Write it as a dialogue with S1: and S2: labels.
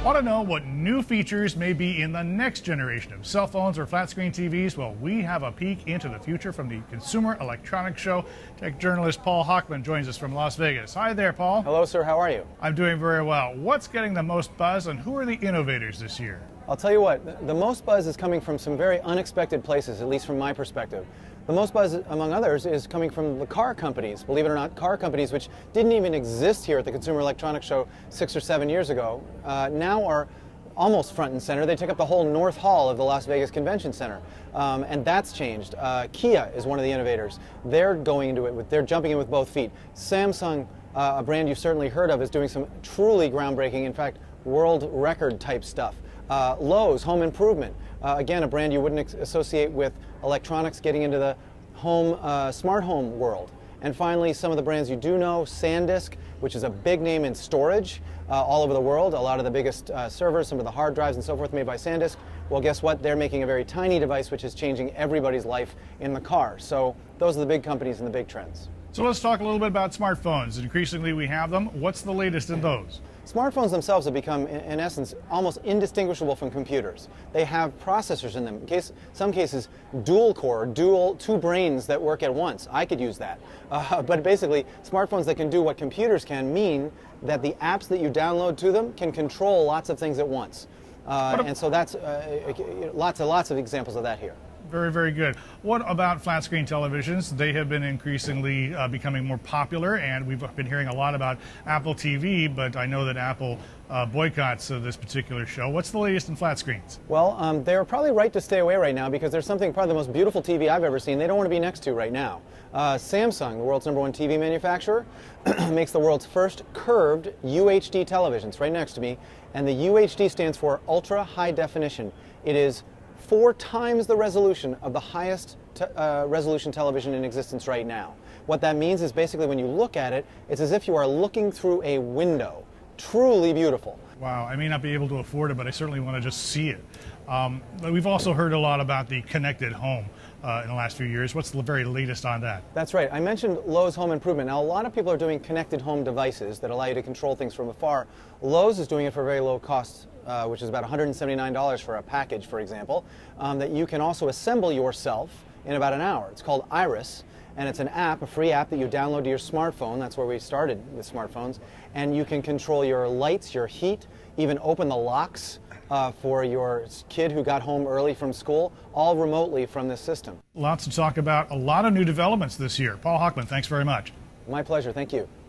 S1: Want to know what new features may be in the next generation of cell phones or flat screen TVs? Well, we have a peek into the future from the Consumer Electronics Show. Tech journalist Paul Hochman joins us from Las Vegas. Hi there, Paul.
S2: Hello, sir. How are you?
S1: I'm doing very well. What's getting the most buzz and who are the innovators this year?
S2: I'll tell you what, the most buzz is coming from some very unexpected places, at least from my perspective. The most buzz, among others, is coming from the car companies. Believe it or not, car companies which didn't even exist here at the Consumer Electronics Show 6 or 7 years ago, now are almost front and center. They take up the whole North Hall of the Las Vegas Convention Center, and that's changed. Kia is one of the innovators. They're going into it, they're jumping in with both feet. Samsung, a brand you've certainly heard of, is doing some truly groundbreaking, in fact, world record type stuff. Lowe's, home improvement, again, a brand you wouldn't associate with electronics getting into the home, smart home world. And finally, some of the brands you do know, SanDisk, which is a big name in storage all over the world. A lot of the biggest servers, some of the hard drives and so forth made by SanDisk. Well, guess what? They're making a very tiny device which is changing everybody's life in the car. So those are the big companies and the big trends.
S1: So let's talk a little bit about smartphones. Increasingly we have them. What's the latest in those?
S2: Smartphones themselves have become, in essence, almost indistinguishable from computers. They have processors in them. In some cases, dual core, two brains that work at once. I could use that. But basically, smartphones that can do what computers can mean that the apps that you download to them can control lots of things at once. And so that's lots of examples of that here.
S1: Very, very good. What about flat screen televisions? They have been increasingly becoming more popular, and we've been hearing a lot about Apple TV, but I know that Apple boycotts this particular show. What's the latest in flat screens?
S2: Well, they're probably right to stay away right now because there's something, probably the most beautiful TV I've ever seen, they don't want to be next to right now. Samsung, the world's #1 TV manufacturer, makes the world's first curved UHD televisions, right next to me, and the UHD stands for Ultra High Definition. It is 4 times the resolution of the highest resolution television in existence right now. What that means is basically when you look at it, it's as if you are looking through a window. Truly beautiful.
S1: Wow, I may not be able to afford it, but I certainly want to just see it. But we've also heard a lot about the connected home in the last few years. What's the very latest on that?
S2: That's right. I mentioned Lowe's Home Improvement. Now, a lot of people are doing connected home devices that allow you to control things from afar. Lowe's is doing it for very low cost, which is about $179 for a package, for example, that you can also assemble yourself in about an hour. It's called Iris, and it's an app, a free app that you download to your smartphone. That's where we started with smartphones. And you can control your lights, your heat, even open the locks for your kid who got home early from school, all remotely from this system.
S1: Lots to talk about, a lot of new developments this year. Paul Hochman, thanks very much.
S2: My pleasure. Thank you.